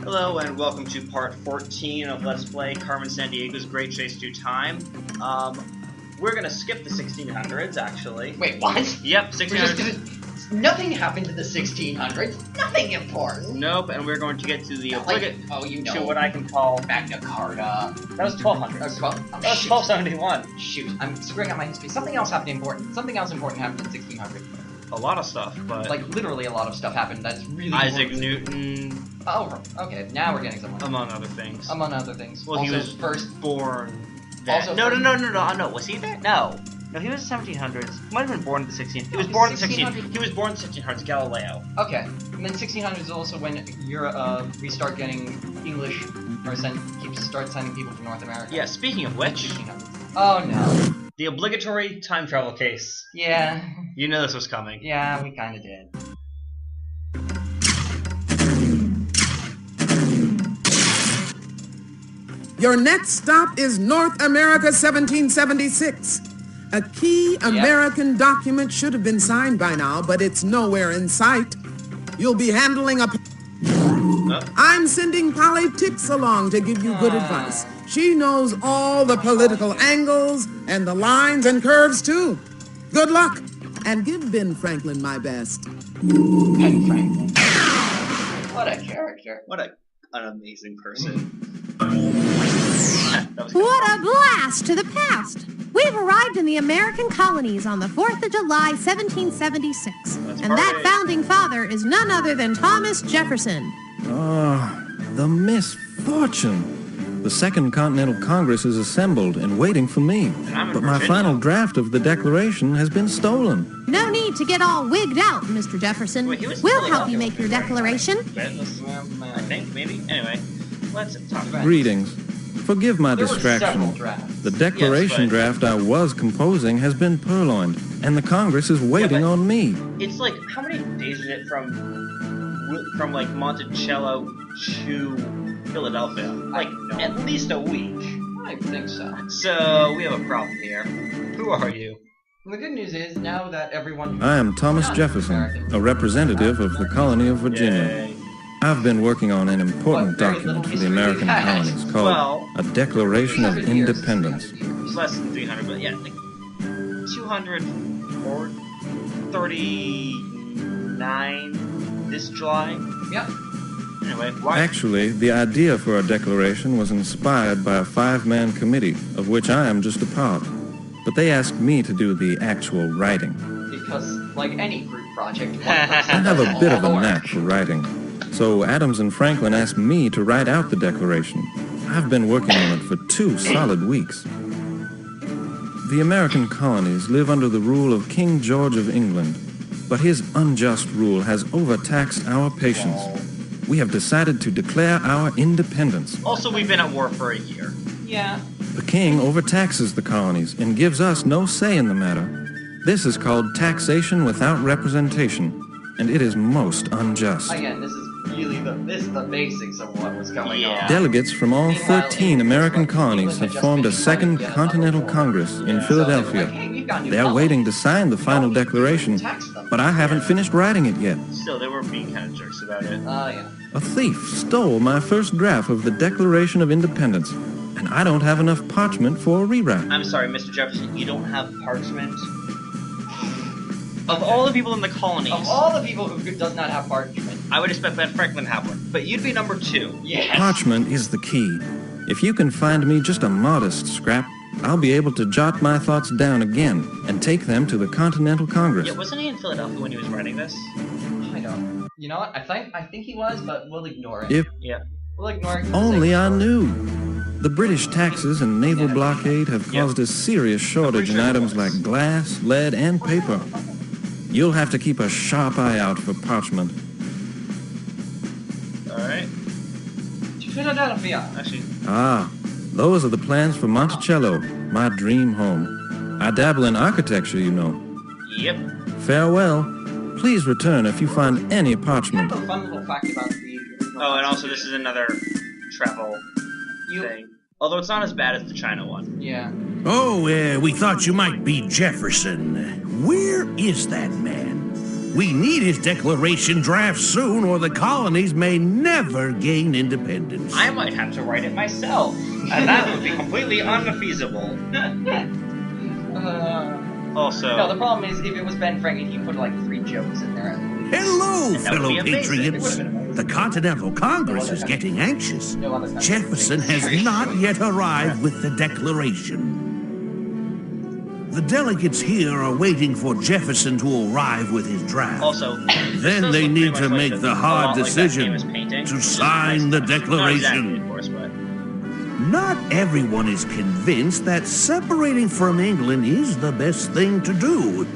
Hello and welcome to part 14 of Let's Play Carmen Sandiego's Great Chase Through Time. We're gonna skip the 1600s, actually. Wait, what? Yep, 1600s. Nothing happened to the 1600s. Nothing important. Nope, and we're going to get to the to what I can call Magna Carta. That was 1200. That was 1271. Shoot, I'm screwing up my history. Something else happened important. Something else important happened in 1600. A lot of stuff, but like literally a lot of stuff happened. That's really Isaac important. Newton. Oh, okay. Now we're getting somewhere. Among other things. Among other things. Well, also, he was first born. Then. No. Was he there? No. No, he was 1700s. He might have been born in the 1600s. He was born in the 1600s. He was born in the 1600s. Galileo. Okay, and then 1600s is also when we start getting English, or start sending people from North America. Yeah. Speaking of which. Oh no. The obligatory time travel case. Yeah. You know this was coming. Yeah, we kind of did. Your next stop is North America 1776. A key American document should have been signed by now, but it's nowhere in sight. You'll be handling a... I'm sending Polly Tix along to give you good advice. She knows all the political angles and the lines and curves, too. Good luck, and give Ben Franklin my best. Ben Franklin. What a character. What an amazing person. What a blast to the past! We've arrived in the American colonies on the 4th of July, 1776. And that founding father is none other than Thomas Jefferson. Ah, the misfortune. The Second Continental Congress is assembled and waiting for me. But my final draft of the Declaration has been stolen. No need to get all wigged out, Mr. Jefferson. We'll help you make your declaration. I think, maybe. Anyway, let's talk about it. Greetings. Forgive my distraction. The Declaration draft I was composing has been purloined, and the Congress is waiting on me. It's like, how many days is it from like Monticello to Philadelphia? Like, at least a week. I think so. So, we have a problem here. Who are you? The good news is, now that everyone... I am Thomas Jefferson, a representative of the colony of Virginia. Yay. I've been working on an important document for the American colonies called a Declaration of Independence. It's less than 300, but yeah, like 200 or 39 this July. Yep. Anyway, why? Actually, the idea for a declaration was inspired by a 5-man committee, of which I am just a part. But they asked me to do the actual writing. Because, like any group project, I have a bit of a knack for writing. So Adams and Franklin asked me to write out the Declaration. I've been working on it for 2 solid weeks. The American colonies live under the rule of King George of England, but his unjust rule has overtaxed our patience. We have decided to declare our independence. Also, we've been at war for a year. Yeah. The king overtaxes the colonies and gives us no say in the matter. This is called taxation without representation, and it is most unjust. Again, this is really the basics of what was going on. Delegates from all 13 American colonies have formed a Second Continental Congress in Philadelphia. They are waiting to sign the final declaration, but I haven't finished writing it yet. Still, they were being kind of jerks about it. Yeah. A thief stole my first draft of the Declaration of Independence, and I don't have enough parchment for a rewrite. I'm sorry, Mr. Jefferson, you don't have parchment? Of all the people in the colonies... Of all the people who does not have parchment... I would expect Ben Franklin to have one, but you'd be number 2. Yes. Parchment is the key. If you can find me just a modest scrap, I'll be able to jot my thoughts down again and take them to the Continental Congress. Yeah, wasn't he in Philadelphia when he was writing this? I don't. You know what? I think he was, but we'll ignore it. We'll ignore it. Only I knew. The British taxes and naval blockade have caused a serious shortage in items like glass, lead, and paper. You'll have to keep a sharp eye out for parchment. Alright. To Philadelphia. Actually. Ah, those are the plans for Monticello, my dream home. I dabble in architecture, you know. Yep. Farewell. Please return if you find any parchment. Kind of a fun little fact about the... Oh, and also this is another travel thing. Although it's not as bad as the China one. Yeah. Oh, we thought you might be Jefferson. Where is that man? We need his declaration draft soon, or the colonies may never gain independence. I might have to write it myself, and that would be completely unfeasible. Also... No, the problem is, if it was Ben Franklin, he put like 3 jokes in there. Hello, And that would fellow be amazing. It patriots. would have been amazing. The Continental Congress is getting anxious. No other country. Jefferson has not yet arrived with the Declaration. The delegates here are waiting for Jefferson to arrive with his draft. Also, Then they need to make the hard decision to to sign the Declaration. Not exactly, of course, but... Not everyone is convinced that separating from England is the best thing to do.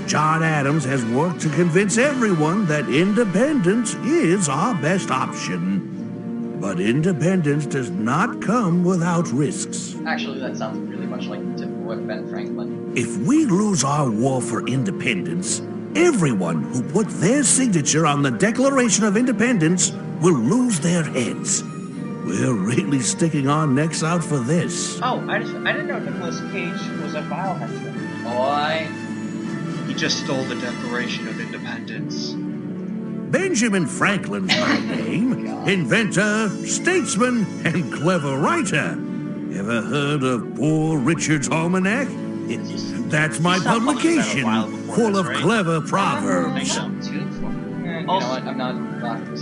John Adams has worked to convince everyone that independence is our best option. But independence does not come without risks. Actually, that sounds really much like the typical Ben Franklin. If we lose our war for independence, everyone who put their signature on the Declaration of Independence will lose their heads. We're really sticking our necks out for this. Oh, I didn't know Nicolas Cage was a vile henchman. Boy. He just stole the Declaration of Independence. Benjamin Franklin's my name. Inventor, statesman, and clever writer. Ever heard of Poor Richard's Almanac? That's my publication, full of clever proverbs. You know what? I'm not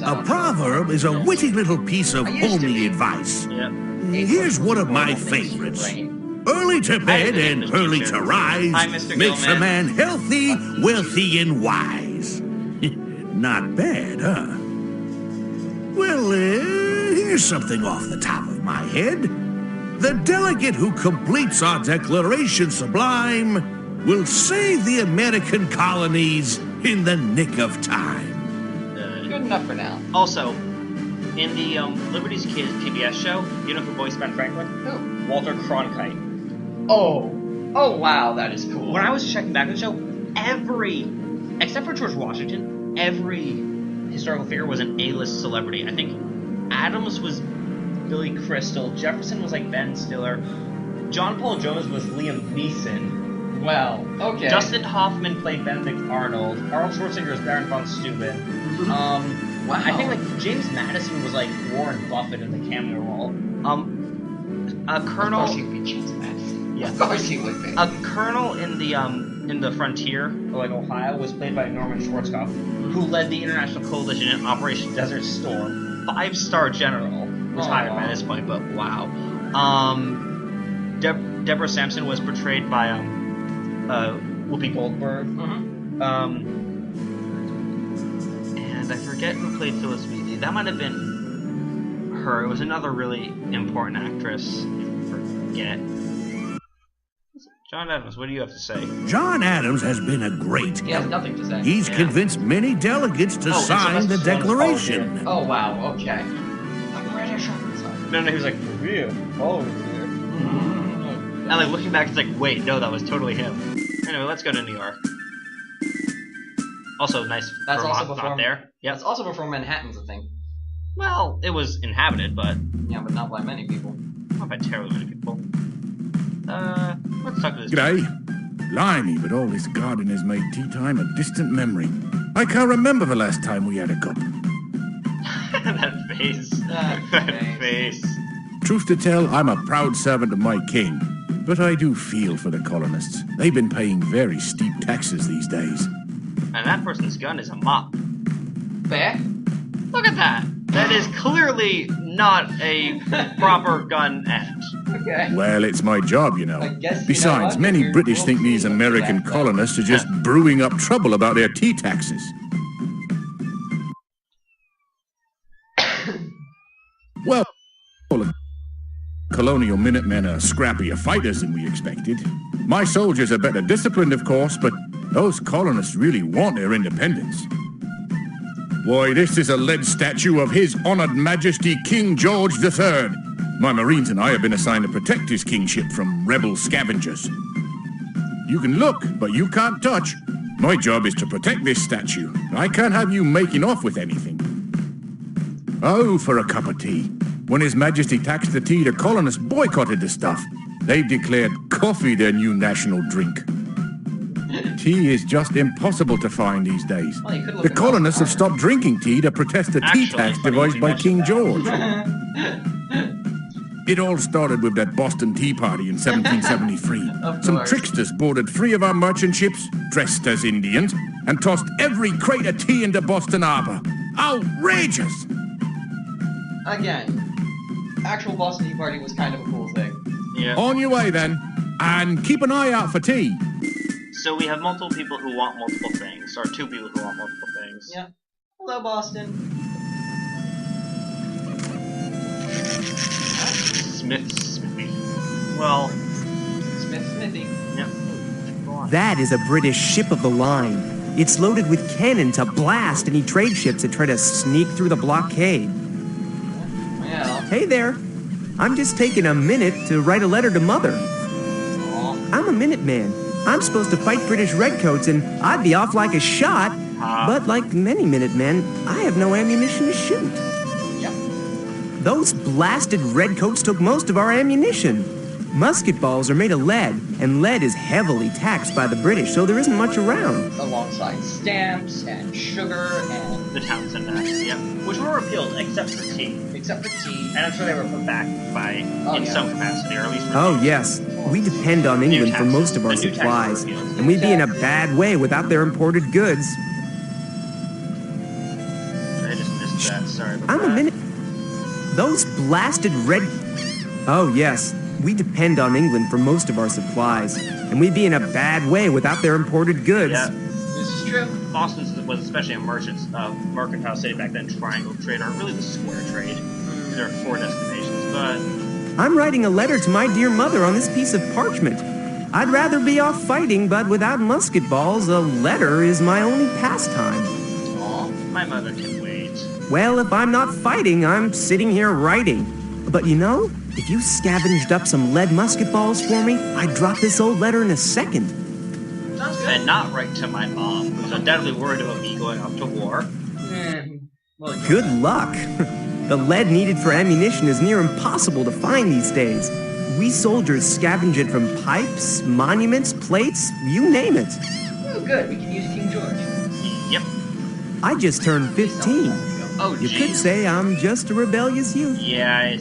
A proverb is a witty little piece of homely advice. Yep. Here's one of my favorites. Early to bed and early to rise makes a man healthy, wealthy, and wise. Not bad, huh? Well, here's something off the top of my head. The delegate who completes our Declaration Sublime will save the American colonies in the nick of time. Good enough for now. Also, in the Liberty's Kids PBS show, you know who voiced Ben Franklin? Who? Walter Cronkite. Oh wow, that is cool. When I was checking back on the show, except for George Washington, every historical figure was an A-list celebrity. I think Adams was Billy Crystal, Jefferson was like Ben Stiller, John Paul Jones was Liam Neeson. Well, okay. Dustin Hoffman played Benedict Arnold. Arnold Schwarzenegger was Baron von Steuben. Wow. I think like James Madison was like Warren Buffett in the cameo role. Colonel. Of course he would be James Madison. Yeah. Of course he would be. A colonel in the frontier, like Ohio, was played by Norman Schwarzkopf, who led the international coalition in Operation Desert Storm. 5-star general, retired by this point, but wow. Deborah Sampson was portrayed by Whoopi Goldberg. And I forget who played Phyllis Wheatley. That might have been her. It was another really important actress. Forget. John Adams, what do you have to say? John Adams has been a great He has nothing to say. He's convinced many delegates to sign the Declaration. Oh wow, okay. I'm British. No, he was like, for real? Oh, yeah. And like looking back, it's like, wait, no, that was totally him. Anyway, let's go to New York. Also, nice. That's Vermont, also before not there. Yep. That's also before Manhattan's a thing. Well, it was inhabited, but Yeah, but not by many people. not by terribly many people. Let's talk to this. G'day. Blimey, but all this garden has made tea time a distant memory. I can't remember the last time we had a cup. That face. That face. Truth to tell, I'm a proud servant of my king. But I do feel for the colonists. They've been paying very steep taxes these days. And that person's gun is a mop. Fair? Look at that. That is clearly not a proper gun end. Okay. Well, it's my job, you know. I guess, Besides, many British think these American colonists are just brewing up trouble about their tea taxes. Well, the colonial Minutemen are scrappier fighters than we expected. My soldiers are better disciplined, of course, but those colonists really want their independence. Why, this is a lead statue of His Honored Majesty King George III. My Marines and I have been assigned to protect his kingship from rebel scavengers. You can look, but you can't touch. My job is to protect this statue. I can't have you making off with anything. Oh, for a cup of tea. When His Majesty taxed the tea, the colonists boycotted the stuff. They've declared coffee their new national drink. Tea is just impossible to find these days. Well, you could look The at colonists have Carmen. stopped drinking tea to protest the tea Actually, tax funny devised you by mention King that. George. It all started with that Boston Tea Party in 1773. Of Some course. tricksters boarded 3 of our merchant ships, dressed as Indians, and tossed every crate of tea into Boston Harbor. Outrageous! Again, actual Boston Tea Party was kind of a cool thing. Yeah. On your way then, and keep an eye out for tea. So we have multiple people who want multiple things, or 2 people who want multiple things. Yeah. Hello, Boston. Smithy. Well, Smithy. yeah. Go on. That is a British ship of the line. It's loaded with cannon to blast any trade ships that try to sneak through the blockade. Yeah. Hey there. I'm just taking a minute to write a letter to Mother. Aw. I'm a Minuteman. I'm supposed to fight British redcoats and I'd be off like a shot. But like many Minutemen, I have no ammunition to shoot. Yep. Those blasted redcoats took most of our ammunition. Musket balls are made of lead, and lead is heavily taxed by the British, so there isn't much around. Alongside stamps and sugar and The Townsend Act, yeah. Which were repealed, except for tea. except for tea. And I'm sure they were put back by, in yeah. some capacity, or at least Oh, reduced. yes. We depend on England for most of our The new taxes supplies, were repealed. and we'd be in a bad way without their imported goods. I just missed that, sorry about I'm that. a minute. Those blasted red. Oh, yes. We depend on England for most of our supplies, and we'd be in a bad way without their imported goods. Yeah. This is true. Boston was especially a mercantile city back then, triangle trade, or really the square trade. There are 4 destinations, but I'm writing a letter to my dear mother on this piece of parchment. I'd rather be off fighting, but without musket balls, a letter is my only pastime. Aw. my mother can wait. Well, if I'm not fighting, I'm sitting here writing. But you know, if you scavenged up some lead musket balls for me, I'd drop this old letter in a second. Sounds good. And not write to my mom, who's undoubtedly worried about me going off to war. Well, Good luck. The lead needed for ammunition is near impossible to find these days. We soldiers scavenge it from pipes, monuments, plates, you name it. Oh, good. We can use King George. Yep. I just turned 15. Oh, You could jeez. say I'm just a rebellious youth. Yeah,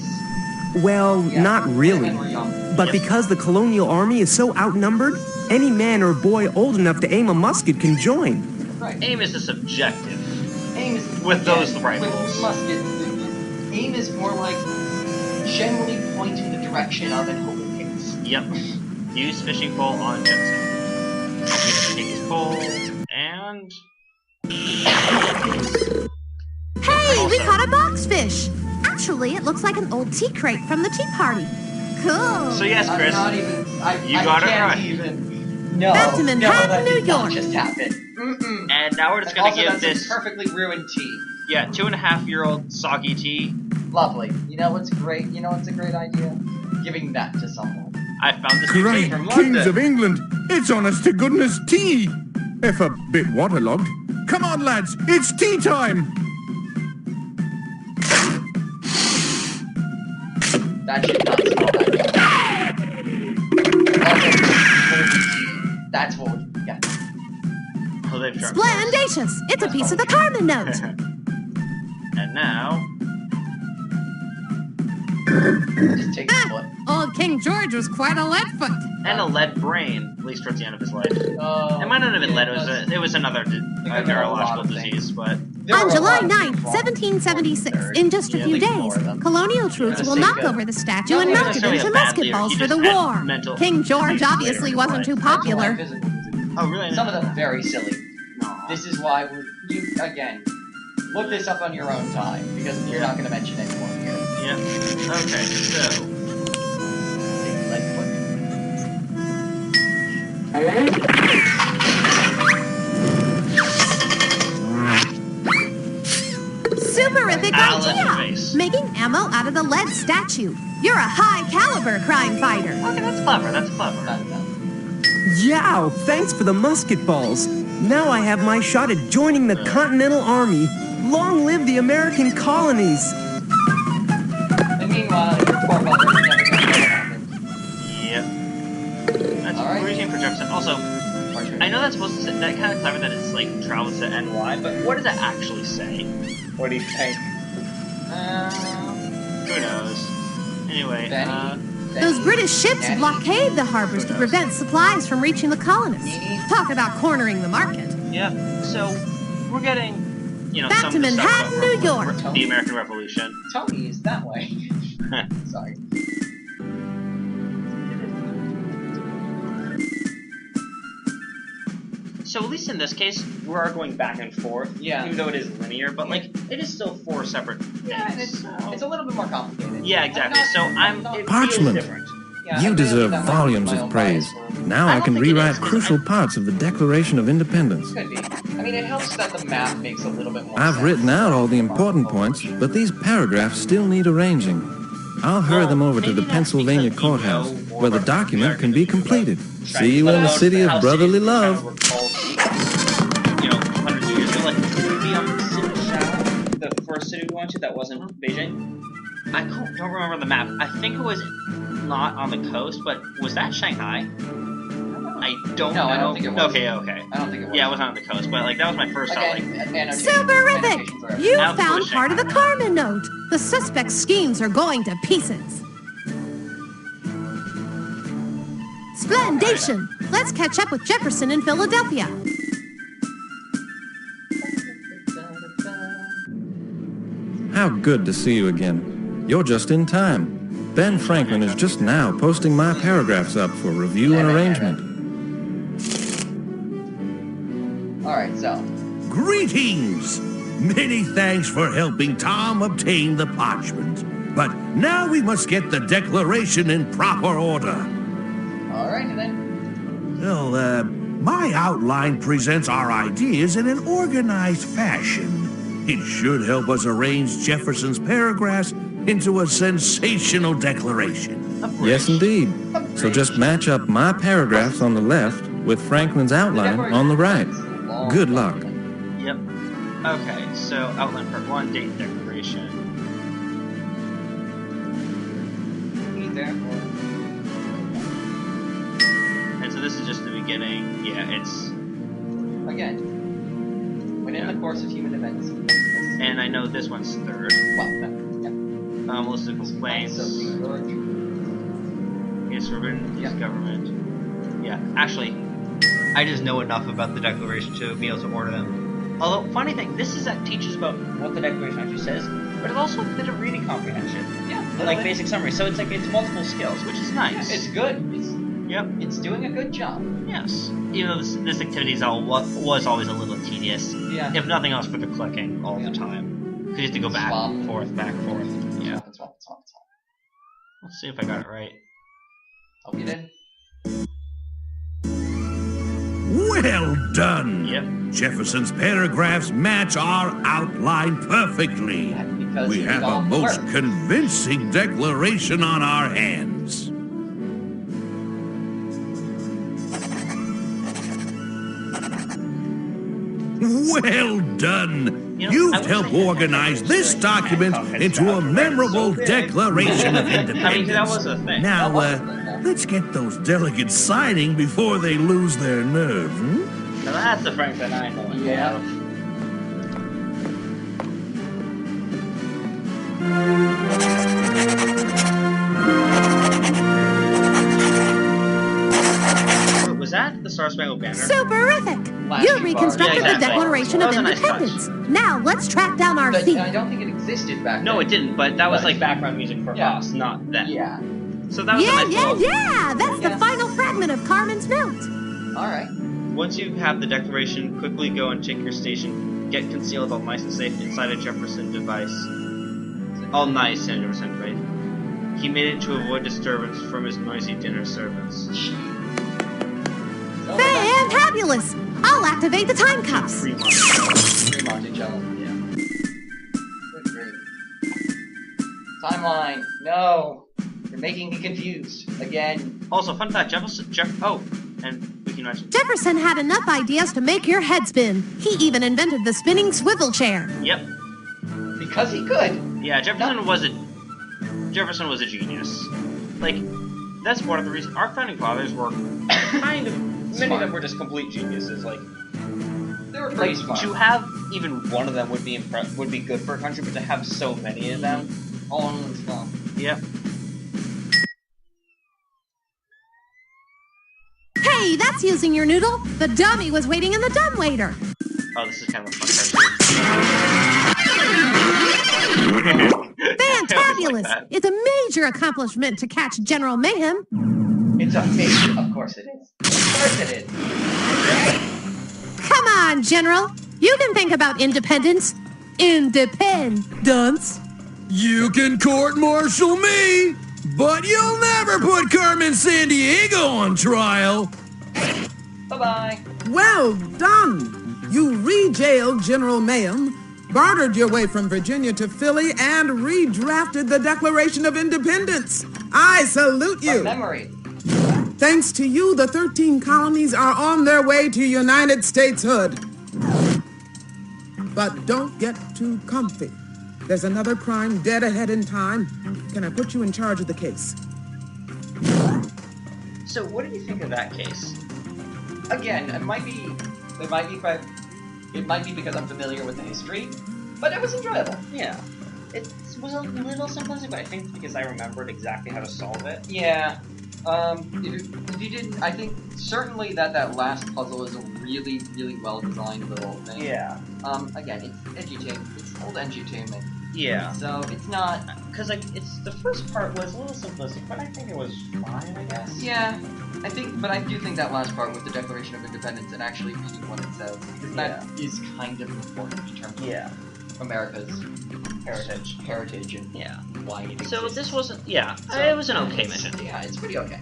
Well, Yeah, not really. when we're young. But Yep. because the colonial army is so outnumbered, any man or boy old enough to aim a musket can join. Right. aim is a subjective. Aim is With those again, rifles. With musket, aim is more like generally pointing the direction of an open case. Yep. Use fishing pole on Jensen. Take his pole, and... Hey, we caught a boxfish! Actually, it looks like an old tea crate from the tea party. Cool. So yes, Chris, I'm not even. you I got it can't right. even. No. That's in no, Manhattan, that New did not York. just happen. Mm-mm. and now we're just gonna Also, give that's some this, perfectly ruined tea. 2.5-year-old soggy tea. Lovely. You know what's great? You know what's a great idea? Giving that to someone. I found this new tea Great from kings London. of England, it's honest to goodness tea. If a bit waterlogged. Come on, lads, it's tea time. That should not smell that good. That's what we got. Oh, they've dropped Splendacious! It's a piece of the Carmen note. And now... Just take the foot. Old King George was quite a lead foot. And a lead brain, at least towards the end of his life. It It might not have been lead, it was another been a lot neurological of things. disease, but... On July 9th, 1776, in just a Yeah, few they days, colonial troops will knock over the statue and Not melt it necessarily into a bad musket leader, balls he for the just had war. mental King George disease later obviously in wasn't life. too popular. Oh, really? Some of them very silly. No. This is why you again look this up on your own time because we're not going to mention anyone here. Yeah. Okay, so... Take lead foot. Superific Alan idea! face. Making ammo out of the lead statue. You're a high-caliber crime fighter. Okay, that's clever, that's clever. Yow! Thanks for the musket balls. Now I have my shot at joining the Continental Army. Long live the American colonies! And meanwhile, your poor mother is never going to know what happened. Yep. That's All right. routine for Jefferson. Also, Marjorie. I know that's supposed to say, that kind of clever that it's like travels to NY, but what does that actually say? What do you think? Who knows? Anyway, Those British ships blockade the harbors to prevent supplies from reaching the colonists. Talk about cornering the market. Yep. So we're getting, you know, back some to Manhattan, New York. The American Revolution. Tony is that way. Sorry. So at least in this case, we are going back and forth. Yeah. Even though it is linear, but like it is still 4 separate things. Yeah, and it's a little bit more complicated. Yeah, exactly. So it Parchment. feels different. Yeah, You I deserve really volumes my of own praise. bias for- Now I I don't can think it rewrite is, 'cause crucial parts of the Declaration of Independence. Could be. I mean, it helps that the map makes a little bit more I've sense. written out all the important points, but these paragraphs still need arranging. I'll hurry them over to the maybe that's Pennsylvania because we courthouse, know more where the about the document can be American completed. Right. See you But in the how city of cities brotherly kind of love. recall, you know, hundreds of years ago, like the city of Shanghai, the first city we went to that wasn't Beijing. I don't remember the map. I think it was not on the coast, but was that Shanghai? I don't know. No, I don't think it was. Okay. I don't think it was. Yeah, it wasn't on the coast, but like that was my first thought. Like, Superific! You Now found pushing. part of the Carmen note. The suspect's schemes are going to pieces. Splendation! Let's catch up with Jefferson in Philadelphia. How good to see you again. You're just in time. Ben Franklin is just now posting my paragraphs up for review and arrangement. Alright, so. Greetings! Many thanks for helping Tom obtain the parchment. But now we must get the declaration in proper order. Alright, then. Well, my outline presents our ideas in an organized fashion. It should help us arrange Jefferson's paragraphs into a sensational declaration. Yes, indeed. So just match up my paragraphs on the left with Franklin's outline on the right. Good luck. Yep. Okay, so outline part 1, date declaration. And so this is just the beginning. Yeah, it's... Again. When in the course of human events. And I know this one's 3rd. Well, yeah. List of complaints. So, George. It's forbidden to use government. Yeah, actually, I just know enough about the Declaration to be able to order them. Although, funny thing, this is that teaches about what the Declaration actually says, but it's also a bit of reading comprehension. Yeah. Like basic summary. So it's like it's multiple skills, which is nice. It's good. Yep. It's doing a good job. Yes. You know, this activity is was always a little tedious. Yeah. If nothing else, for the clicking all the time. Because you have to go back, forth, back, forth. Yeah. Swap. Let's see if I got it right. Hope you did. Well done! Yep. Jefferson's paragraphs match our outline perfectly. Because We have a most convincing declaration on our hands. Well done! You know, I You've wish helped I had organize that this document into a memorable Declaration of I mean, that Independence. was a thing. Now, let's get those delegates signing before they lose their nerve, hmm? Now that's the Franklin I know. Yeah. Was that the Star Spangled Banner? Superific! Flashing You reconstructed bars. Yeah, the exactly. Declaration That of was a nice touch. Independence. Now let's track down our But thief. I don't think it existed back then. No, it didn't, but that was But- like background music for Yeah. us, not them. Yeah. So that was a Yeah, nice little... That's the Yeah. final fragment of Carmen's note. Alright. Once you have the declaration, quickly go and take your station. Get concealed all nice and safe inside a Jefferson device. All nice in a Jefferson device. He made it to avoid disturbance from his noisy dinner servants. Fantabulous! I'll activate the time cuffs. Fremont and Jello. Yeah. Good grief. Timeline. No. You're making me confused. Again. Also, fun fact, and we can mention... Jefferson had enough ideas to make your head spin. He even invented the spinning swivel chair. Yep. Because he could. Yeah, Jefferson was a genius. Like, that's one of the reasons our founding fathers were kind of Many of them were just complete geniuses. Like, they were pretty smart. To have even one of them would be good for a country, but to have so many of them, all in one spot. Yep. Hey, that's using your noodle. The dummy was waiting in the dumbwaiter. Oh, this is kind of a fun cartoon. Fantabulous! It's a major accomplishment to catch General Mayhem. It's a major, of course it is. Of course it is. Come on, General. You can think about independence. Independence. You can court-martial me, but you'll never put Carmen Sandiego on trial. Bye-bye. Well done. You re-jailed General Mayhem, bartered your way from Virginia to Philly, and redrafted the Declaration of Independence. I salute you. A memory. Thanks to you, the 13 colonies are on their way to United Stateshood. But don't get too comfy. There's another crime dead ahead in time. Can I put you in charge of the case? So, what did you think of that case? Again, it might be because I'm familiar with the history, but it was enjoyable. Yeah. It was a little simplistic, but I think because I remembered exactly how to solve it. Yeah. If you didn't, I think certainly that last puzzle is a really, really well designed little thing. Yeah. Again, it's edutainment. It's old edutainment. Yeah. So it's not, because like the first part was a little simplistic, but I think it was fine, I guess. Yeah. But I do think that last part with the Declaration of Independence and actually reading what it says, because that is kind of important in terms of America's heritage and why it exists. So this wasn't, it was an okay mission. Yeah, it's pretty okay.